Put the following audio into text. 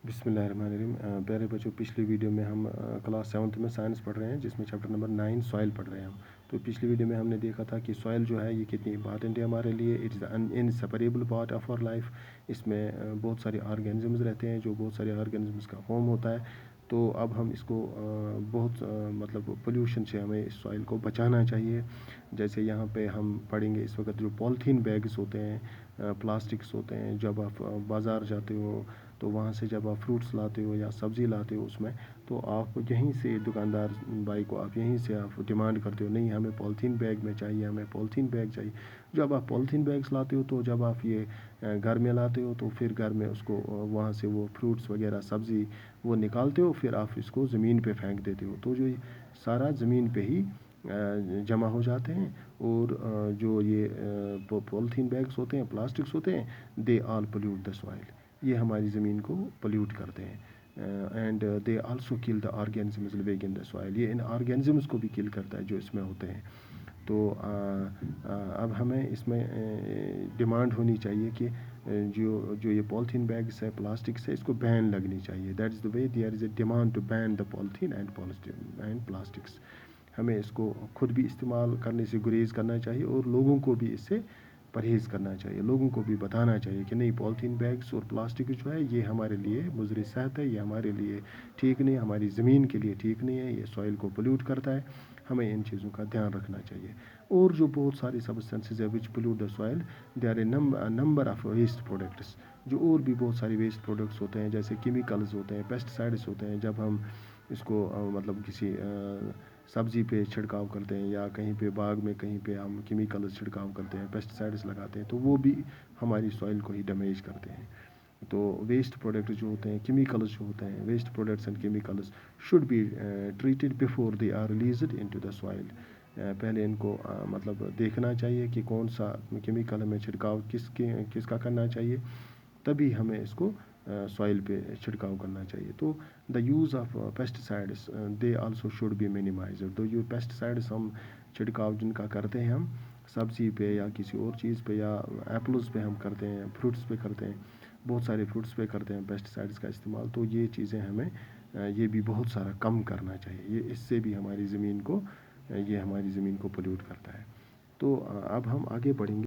बिस्मिल्लाहिर्रहमानिर्रहीम। प्यारे बच्चों, पिछली वीडियो में हम क्लास 7th में साइंस पढ़ रहे हैं, जिसमें चैप्टर नंबर 9 सॉइल पढ़ रहे हैं हम। तो पिछली वीडियो में हमने देखा था कि सॉइल जो है ये कितनी इंपॉर्टेंट है हमारे लिए। It is an inseparable part of our life. इसमें बहुत सारे ऑर्गेनिजम्स रहते हैं, जो बहुत सारे ऑर्गेनिजम्स का होम होता है। तो अब हम इसको बहुत मतलब पोल्यूशन से हमें इस सॉइल को बचाना चाहिए। जैसे यहाँ पे हम पढ़ेंगे इस वक्त जो पॉलीथीन बैग्स होते हैं, प्लास्टिक्स होते हैं। जब आप बाज़ार जाते हो तो वहाँ से जब आप फ्रूट्स लाते हो या सब्ज़ी लाते हो उसमें, तो आप यहीं से दुकानदार भाई को आप यहीं से आप डिमांड करते हो, नहीं हमें पॉलीथीन बैग में चाहिए, हमें पॉलीथीन बैग चाहिए। जब आप पॉलीथीन बैग्स लाते हो तो जब आप ये घर में लाते हो तो फिर घर में उसको वहाँ से वो फ्रूट्स वगैरह सब्ज़ी वो निकालते हो, फिर आप इसको ज़मीन पे फेंक देते हो। तो जो सारा ज़मीन पे ही जमा हो जाते हैं। और जो ये पॉलीथीन बैग्स होते हैं, प्लास्टिक्स होते हैं, they all pollute the soil. ये हमारी ज़मीन को पोल्यूट करते हैं। And they also kill the organisms living in the soil. ये इन ऑर्गेनिजम्स को भी किल करता है जो इसमें होते हैं। तो अब हमें इसमें डिमांड होनी चाहिए कि जो जो ये पॉलीथीन बैग्स है, प्लास्टिक्स है, इसको बैन लगनी चाहिए। That is the way there is a demand to ban the polythene and plastics. हमें इसको खुद भी इस्तेमाल करने से गुरेज करना चाहिए और लोगों को भी इससे परहेज़ करना चाहिए। लोगों को भी बताना चाहिए कि नहीं, पॉलीथीन बैग्स और प्लास्टिक जो है ये हमारे लिए मुज़र सेहत है, ये हमारे लिए ठीक नहीं, हमारी ज़मीन के लिए ठीक नहीं है, ये सॉइल को पोल्यूट करता है। हमें इन चीज़ों का ध्यान रखना चाहिए। और जो बहुत सारी सब्सटेंसेस है which pollute the soil, they are a number of waste products. जो और भी बहुत सारे वेस्ट प्रोडक्ट्स होते हैं, जैसे केमिकल्स होते हैं, पेस्टिसाइड्स होते हैं। जब हम इसको मतलब किसी सब्ज़ी पे छिड़काव करते हैं या कहीं पे बाग में कहीं पे हम केमिकल छिड़काव करते हैं, पेस्टिसाइड्स लगाते हैं, तो वो भी हमारी सॉइल को ही डैमेज करते हैं। तो वेस्ट प्रोडक्ट जो होते हैं, केमिकल्स जो होते हैं, waste products and chemicals should be treated before they are released into the soil. पहले इनको मतलब देखना चाहिए कि कौन सा केमिकल हमें छिड़काव किसका करना चाहिए, तभी हमें इसको सॉइल पे छिड़काव करना चाहिए। तो the use of pesticides they also should be minimised. तो जो पेस्टिसाइड्स हम छिड़काव जिनका करते हैं हम सब्ज़ी पे या किसी और चीज़ पे या एप्पल्स पे हम करते हैं, फ्रूट्स पे करते हैं, बहुत सारे फ्रूट्स पे करते हैं पेस्टिसाइड्स का इस्तेमाल। तो ये चीज़ें हमें ये भी बहुत सारा कम करना चाहिए। ये इससे भी हमारी ज़मीन को ये हमारी ज़मीन को पोल्यूट करता है। तो अब हम आगे बढ़ेंगे।